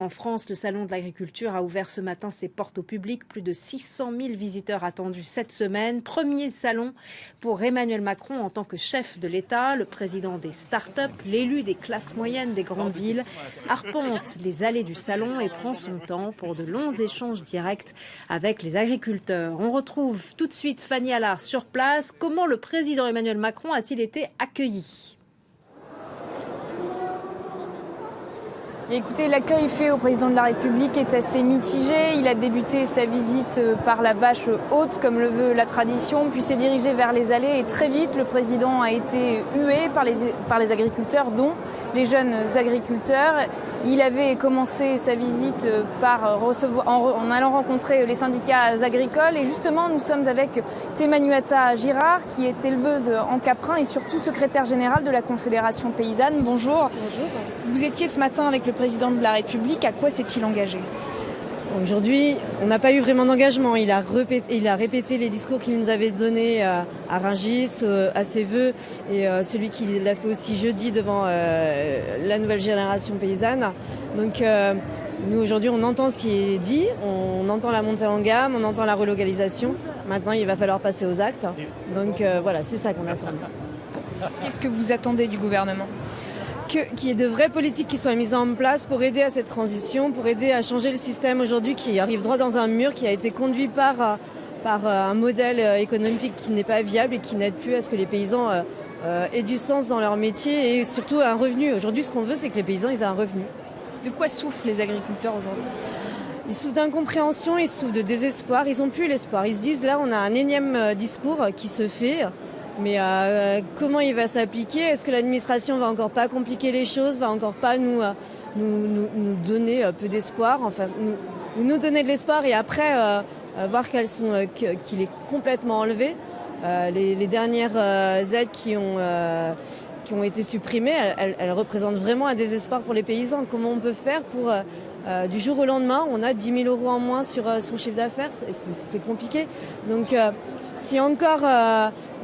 En France, le Salon de l'agriculture a ouvert ce matin ses portes au public. Plus de 600 000 visiteurs attendus cette semaine. Premier salon pour Emmanuel Macron en tant que chef de l'État. Le président des start-up, l'élu des classes moyennes des grandes villes, arpente les allées du salon et prend son temps pour de longs échanges directs avec les agriculteurs. On retrouve tout de suite Fanny Allard sur place. Comment le président Emmanuel Macron a-t-il été accueilli ? Écoutez, l'accueil fait au président de la République est assez mitigé. Il a débuté sa visite par la vache haute, comme le veut la tradition, puis s'est dirigé vers les allées. Et très vite, le président a été hué par les agriculteurs, dont les jeunes agriculteurs. Il avait commencé sa visite en allant rencontrer les syndicats agricoles. Et justement, nous sommes avec Thémanuata Girard, qui est éleveuse en caprin et surtout secrétaire générale de la Confédération paysanne. Bonjour. Bonjour. Vous étiez ce matin avec le président de la République. À quoi s'est-il engagé ? Aujourd'hui, on n'a pas eu vraiment d'engagement. Il a répété les discours qu'il nous avait donnés à Rungis, à ses vœux, et celui qu'il a fait aussi jeudi devant la nouvelle génération paysanne. Donc nous, aujourd'hui, on entend ce qui est dit, on entend la montée en gamme, on entend la relocalisation. Maintenant, il va falloir passer aux actes. Donc voilà, c'est ça qu'on attend. Qu'est-ce que vous attendez du gouvernement ? Qu'il y ait de vraies politiques qui soient mises en place pour aider à cette transition, pour aider à changer le système aujourd'hui qui arrive droit dans un mur, qui a été conduit par un modèle économique qui n'est pas viable et qui n'aide plus à ce que les paysans aient du sens dans leur métier et surtout un revenu. Aujourd'hui, ce qu'on veut, c'est que les paysans aient un revenu. De quoi souffrent les agriculteurs aujourd'hui ? Ils souffrent d'incompréhension, ils souffrent de désespoir, ils n'ont plus l'espoir. Ils se disent, là, on a un énième discours qui se fait. Mais comment il va s'appliquer ? Est-ce que l'administration va encore pas compliquer les choses, va encore pas nous donner peu d'espoir, enfin nous donner de l'espoir et après voir qu'il est complètement enlevé. Les dernières aides qui ont été supprimées, elles représentent vraiment un désespoir pour les paysans. Comment on peut faire pour du jour au lendemain, on a 10 000 € en moins sur son chiffre d'affaires, c'est compliqué. Donc si encore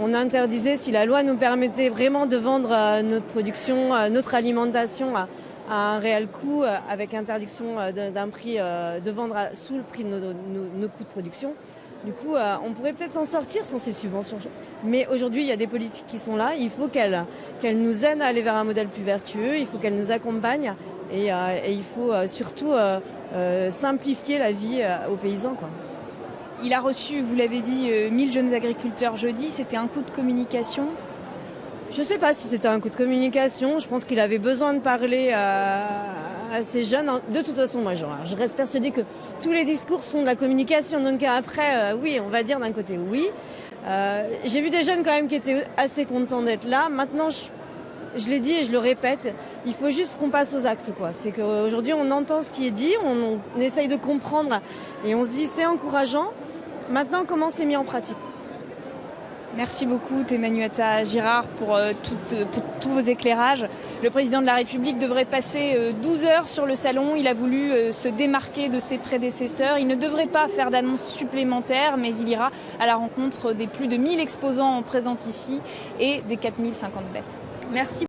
on interdisait, si la loi nous permettait vraiment de vendre notre production, notre alimentation à un réel coût, avec interdiction d'un prix, de vendre sous le prix de nos coûts de production, du coup, on pourrait peut-être s'en sortir sans ces subventions. Mais aujourd'hui, il y a des politiques qui sont là. Il faut qu'elles nous aident à aller vers un modèle plus vertueux. Il faut qu'elles nous accompagnent. Et il faut surtout simplifier la vie aux paysans, quoi. Il a reçu, vous l'avez dit, 1000 jeunes agriculteurs jeudi. C'était un coup de communication ? Je ne sais pas si c'était un coup de communication. Je pense qu'il avait besoin de parler à ces jeunes. De toute façon, moi, je reste persuadée que tous les discours sont de la communication. Donc après, oui, on va dire d'un côté oui. J'ai vu des jeunes quand même qui étaient assez contents d'être là. Maintenant, je l'ai dit et je le répète, il faut juste qu'on passe aux actes, quoi. C'est qu'aujourd'hui, on entend ce qui est dit, on essaye de comprendre et on se dit c'est encourageant. Maintenant, comment c'est mis en pratique ? Merci beaucoup Thémanuata Girard pour tous vos éclairages. Le président de la République devrait passer 12 heures sur le salon. Il a voulu se démarquer de ses prédécesseurs. Il ne devrait pas faire d'annonces supplémentaires, mais il ira à la rencontre des plus de 1000 exposants présents ici et des 4050 bêtes. Merci.